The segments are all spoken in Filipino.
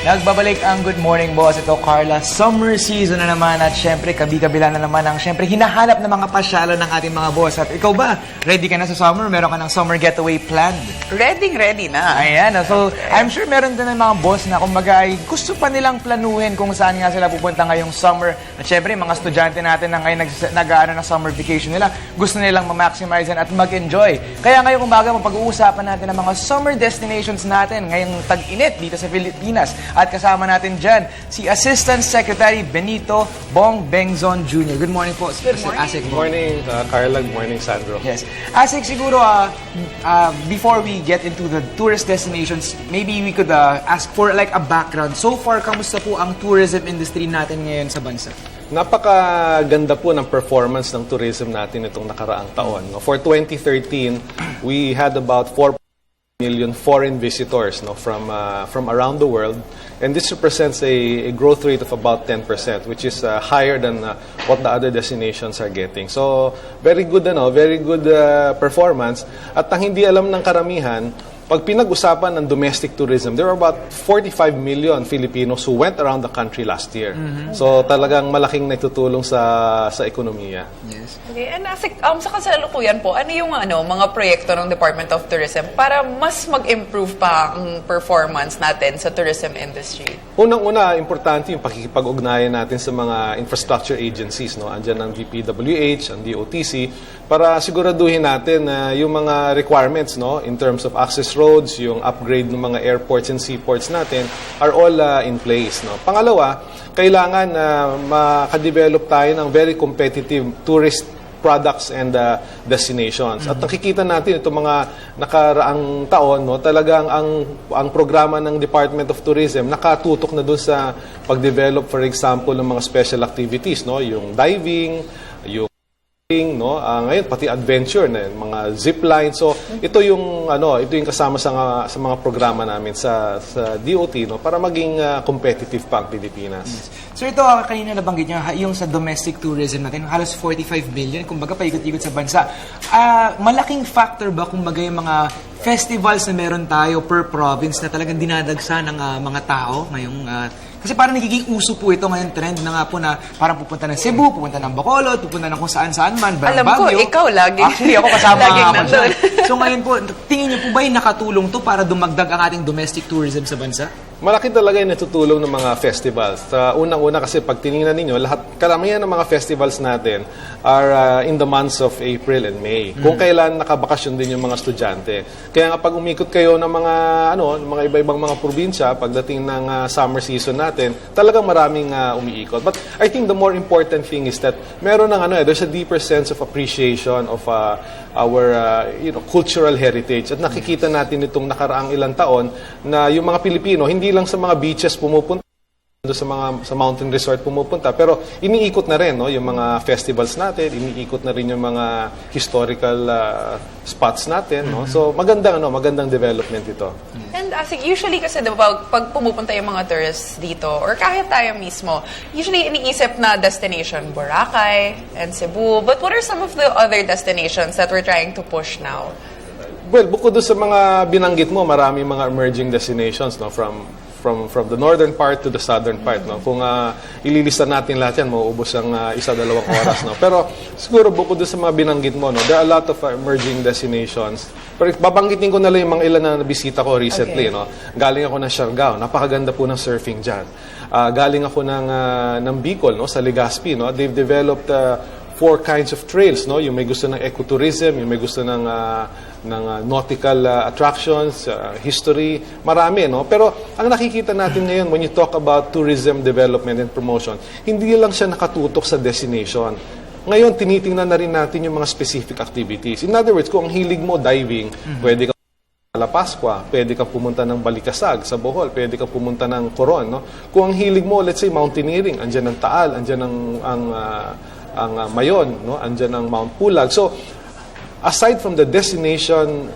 Nagbabalik ang Good Morning Boss. Ito, Carla. Summer season na naman at syempre, kabi-kabila na naman ang syempre hinahanap ng mga pasyalo ng ating mga boss. At ikaw ba, ready ka na sa summer? Meron ka ng summer getaway planned? Ready na. Ayan. So, I'm sure meron din ng mga boss na kumbaga ay gusto pa nilang planuhin kung saan nga sila pupunta ngayong summer. At syempre, mga estudyante natin na ngayon nag-aano ng summer vacation nila, gusto nilang ma-maximize at mag-enjoy. Kaya ngayong umaga, mapag-uusapan natin ang mga summer destinations natin ngayong tag-init dito sa Pilipinas. At kasama natin dyan, si Assistant Secretary Benito Bong Bengzon Jr. Good morning po. Good morning. Asik. Good morning, Carla. Good morning, Sandro. Yes. Asik, siguro, before we get into the tourist destinations, maybe we could ask for like a background. So far, kamusta po ang tourism industry natin ngayon sa bansa? Napakaganda po ng performance ng tourism natin itong nakaraang taon. For 2013, we had about 4 million foreign visitors from around the world, and this represents a growth rate of about 10%, which is higher than what the other destinations are getting. So very good performance. At ang hindi alam ng karamihan, pag pinag-usapan ng domestic tourism, there are about 45 million Filipinos who went around the country last year. So talagang malaking naitutulong sa ekonomiya. Yes. Okay, and sa kasalukuyan po, ano yung mga proyekto ng Department of Tourism para mas mag-improve pa ang performance natin sa tourism industry? Unang-una, importante yung pakikipag-ugnayan natin sa mga infrastructure agencies. Andyan ang DPWH, ang DOTC, para siguraduhin natin na yung mga requirements in terms of access roads, yung upgrade ng mga airports and seaports natin are all in place. Pangalawa, kailangan na makadevelop tayo ng very competitive tourist products and destinations. At nakikita natin itong mga nakaraang taon, talagang ang programa ng Department of Tourism nakatutok na doon sa pag-develop, for example, ng mga special activities, yung diving, yung ngayon pati adventure na mga zip line. So ito yung kasama sa mga programa namin sa DOT para maging competitive pa ang Pilipinas. Yes. So ito, kanina nabanggit niyo, yung sa domestic tourism natin, halos 45 billion, kumbaga paikot-ikot sa bansa. Malaking factor ba kumbaga yung mga festivals na meron tayo per province na talagang dinadagsa ng mga tao ngayong kasi parang nagiging uso po ito ngayon, trend na nga po na parang pupunta ng Cebu, pupunta ng Bacolod, pupunta ng kung saan-saan man, Alam Baguio. ko, ikaw lagi. Actually, ako kasama Laging ako nandun. dyan. So ngayon po, tingin niyo po ba yung nakatulong to para dumagdag ang ating domestic tourism sa bansa? Malaki talaga yung natutulong ng mga festivals. Unang-una kasi pag tinignan ninyo, karamihan ng mga festivals natin are in the months of April and May. Kung kailan nakabakasyon din yung mga estudyante. Kaya nga pag umikot kayo ng mga mga iba-ibang mga probinsya pagdating ng summer season natin, talagang maraming umiikot. But I think the more important thing is that meron ng there's a deeper sense of appreciation of our cultural heritage. At nakikita natin itong nakaraang ilang taon na yung mga Pilipino hindi lang sa mga beaches pumupunta, sa mountain resort pumupunta, pero iniikot na rin yung mga festivals natin, iniikot na rin yung mga historical spots natin. So magandang development ito. And usually kasi pag pumupunta yung mga tourists dito, or kahit tayo mismo, usually iniisip na destination Boracay and Cebu. But what are some of the other destinations that we're trying to push now? Well, bukod doon sa mga binanggit mo, marami mga emerging destinations from the northern part to the southern part. Kung ililista natin lahat yan, mauubos ang 1-2 oras. Pero siguro bukod doon sa mga binanggit mo, there are a lot of emerging destinations. Pero babanggitin ko na lang yung mga ilan na nabisita ko recently. Okay. Galing ako ng Siargao, napakaganda po ng surfing dyan. Galing ako ng Bicol, sa Legazpi. They've developed 4 kinds of trails. Yung may gusto ng ecotourism, yung may gusto ng nautical attractions, history, marami. Pero ang nakikita natin ngayon when you talk about tourism development and promotion, hindi lang siya nakatutok sa destination. Ngayon, tinitingnan na rin natin yung mga specific activities. In other words, kung ang hilig mo diving, pwede ka La Pascua, pwede kang pumunta ng Balikasag sa Bohol, pwede kang pumunta ng Coron. Kung ang hilig mo, let's say mountaineering, andyan ang Taal, andyan ang Mayon, andyan ang Mount Pulag. So aside from the destination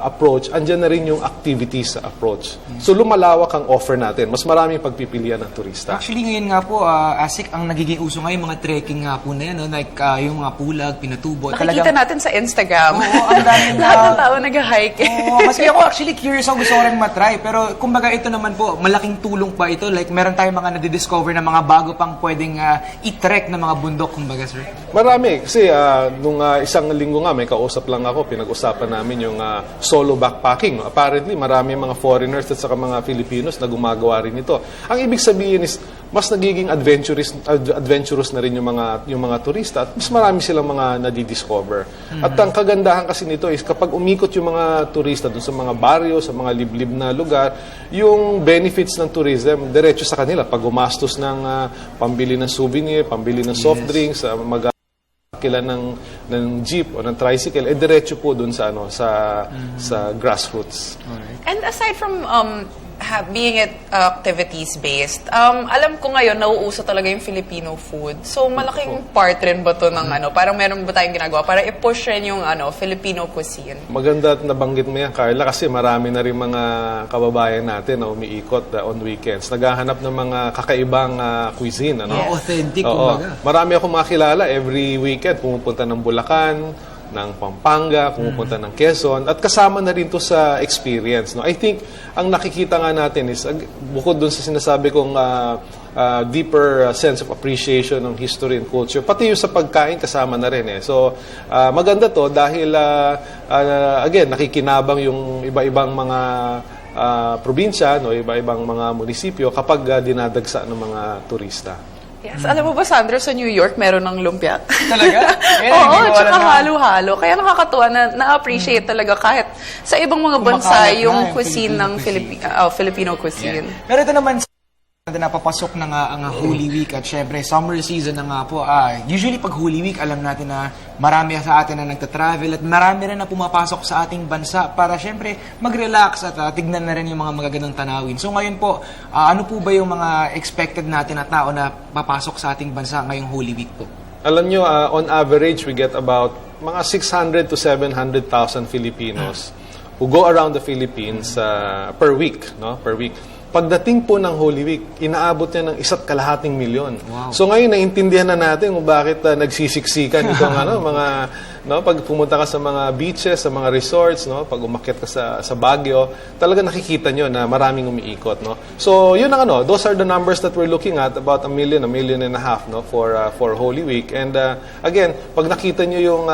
approach, andyan na rin yung activities approach. So lumalawak ang offer natin. Mas maraming pagpipilian ng turista. Actually, ngayon nga po, Asik, ang nagiging uso ngayon, mga trekking nga po na yan, no? Like yung mga pulag, pinatubo. Nakikita natin sa Instagram. Oo, ang dami na. Lahat ng tao nag-hike. Oo, maski ako actually curious ako, gusto ko rin matry. Pero kumbaga ito naman po, malaking tulong pa ito. Like meron tayong mga nadidiscover na mga bago pang pwedeng i-trek na mga bundok, kumbaga, sir. Marami. Kasi nung isang linggo nga, may kausap lang ako, pinag-usapan namin yung solo backpacking. No? Apparently, marami mga foreigners at saka mga Filipinos na gumagawa rin ito. Ang ibig sabihin is, mas nagiging adventurous na rin yung mga turista at mas marami silang mga nadidiscover. At ang kagandahan kasi nito is kapag umikot yung mga turista dun sa mga baryo, sa mga liblib na lugar, yung benefits ng tourism, diretso sa kanila. Pag gumastos ng pambili ng souvenir, pambili ng soft drinks, kila ng jeep o ng tricycle, diretso po dun sa sa grassroots. And aside from being it activities-based, alam ko ngayon, nauuso talaga yung Filipino food. So, malaking part rin ba to ng parang meron ba tayong ginagawa para i-push rin yung Filipino cuisine? Maganda at nabanggit mo yan, Carla, kasi marami na rin mga kababayan natin na umiikot on weekends. Naghahanap ng mga kakaibang cuisine. Authentic, Oo. kumbaga. Marami akong mga kilala every weekend, pumupunta ng Bulacan, ng Pampanga, pumupunta ng Quezon, at kasama na rin to sa experience. No? I think, ang nakikita nga natin is, bukod dun sa sinasabi kong deeper sense of appreciation ng history and culture, pati yung sa pagkain kasama na rin. So, maganda to dahil, again, nakikinabang yung iba-ibang mga probinsya, no? Iba-ibang mga munisipyo kapag dinadagsa ng mga turista. Yes. Alam mo ba, Sandro, sa New York, meron ng lumpia. Talaga? Oo, tsaka halo-halo. Kaya nakakatuwa na-appreciate talaga kahit sa ibang mga bansa Kumakalat na yung yung cuisine ng Filipino cuisine. Pero ito naman, napapasok na nga ang Holy Week at syempre summer season na nga po. Usually pag Holy Week, alam natin na marami sa atin na nagta-travel at marami rin na pumapasok sa ating bansa para syempre mag-relax at tignan na rin yung mga magagandang tanawin. So ngayon po, ano po ba yung mga expected natin na tao na papasok sa ating bansa ngayong Holy Week po? Alam nyo, on average, we get about mga 600 to 700,000 Filipinos who go around the Philippines per week, no? Per week. Pagdating po ng Holy Week, inaabot niya ng 1.5 milyon. Wow. So ngayon, naintindihan na natin kung bakit nagsisiksikan itong mga, no, pag pumunta ka sa mga beaches, sa mga resorts, no, pag umakyat ka sa Baguio, talaga nakikita nyo na maraming umiikot. No? So yun ang those are the numbers that we're looking at, about 1 million, 1.5 million, no, for Holy Week. And again, pag nakita nyo yung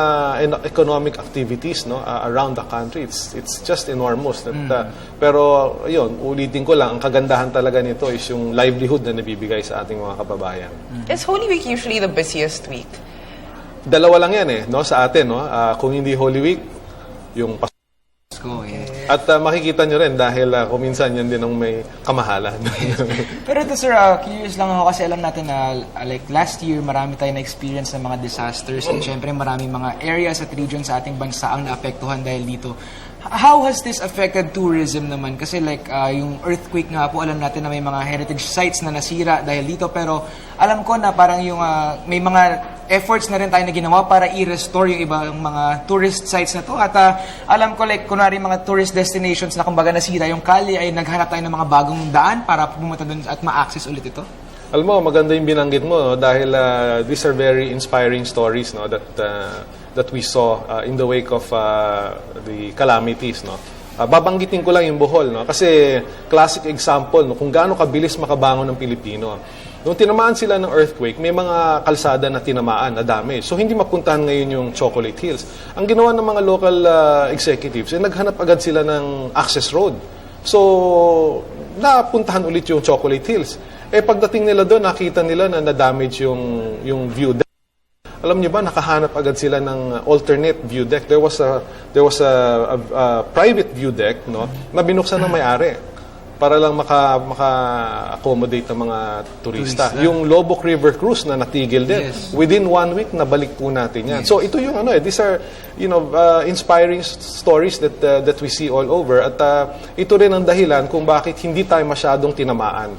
economic activities, no, around the country, it's just enormous. Pero yun, ulitin ko lang, ang kagandahan talaga nito is yung livelihood na nabibigay sa ating mga kababayan. Is Holy Week usually the busiest week? Dalawa lang yan no, sa atin. No? Kung hindi Holy Week, yung Pasko. Yeah. At makikita nyo rin dahil kung minsan yan din ang may kamahalan. Pero ito sir, curious lang ako kasi alam natin na like last year marami tayong na-experience ng mga disasters and syempre maraming mga areas at regions sa ating bansa ang naapektuhan dahil dito. How has this affected tourism naman? Kasi like yung earthquake nga po, alam natin na may mga heritage sites na nasira dahil dito. Pero alam ko na parang yung may mga efforts na rin tayo na ginawa para i-restore yung ibang mga tourist sites na to. At alam ko like kunwari mga tourist destinations na kumbaga nasira yung kali ay naghanap tayo ng mga bagong daan para pumunta doon at ma-access ulit ito. Alam mo, maganda yung binanggit mo no? Dahil these are very inspiring stories no? that we saw in the wake of the calamities. No? Babanggitin ko lang yung Bohol. No? Kasi classic example no? Kung gaano kabilis makabangon ng Pilipino. Nung tinamaan sila ng earthquake, may mga kalsada na tinamaan, na damage. So hindi mapuntahan ngayon yung Chocolate Hills. Ang ginawa ng mga local executives, naghanap agad sila ng access road. So napuntahan ulit yung Chocolate Hills. Pagdating nila doon, nakita nila na na-damage yung view deck. Alam niyo ba, nakahanap agad sila ng alternate view deck. There was a private view deck, no, na binuksan ng may-ari para lang maka-accommodate ng mga turista. Yung Lobok River Cruise na natigil din. Yes. Within 1 week, nabalik po natin yan. Yes. So ito yung these are inspiring stories that we see all over. At ito rin ang dahilan kung bakit hindi tayo masyadong tinamaan.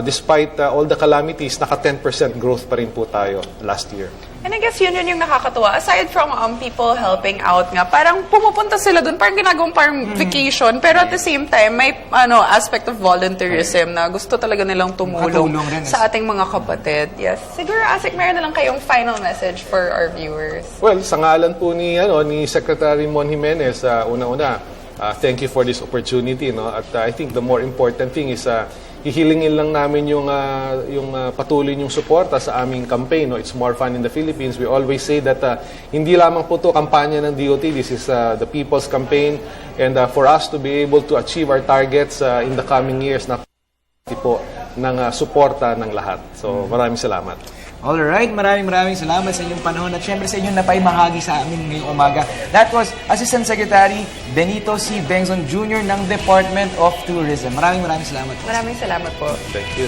Despite all the calamities, naka 10% growth pa rin po tayo last year. And I guess yun yung nakakatuwa. Aside from people helping out nga, parang pumupunta sila dun, parang ginagawang parang vacation, pero at the same time, may aspect of volunteerism na gusto talaga nilang tumulong Makatulong rin. sa ating mga kapatid. Yes. Siguro, Asik, meron na lang kayong final message for our viewers. Well, sa ngalan po ni Secretary Mon Jimenez, una-una, thank you for this opportunity, no? At I think the more important thing is hihilingin lang namin yung patuloy yung suporta sa aming campaign, no? It's More Fun in the Philippines. We always say that hindi lamang po to kampanya ng DOT, this is the people's campaign, and for us to be able to achieve our targets in the coming years, na po ng suporta ng lahat. So, maraming salamat. Alright, maraming salamat sa inyong panahon at syempre sa inyong napaimahagi sa amin ngayong umaga. That was Assistant Secretary Benito C. Bengzon Jr. ng Department of Tourism. Maraming salamat po. Maraming salamat po. Thank you.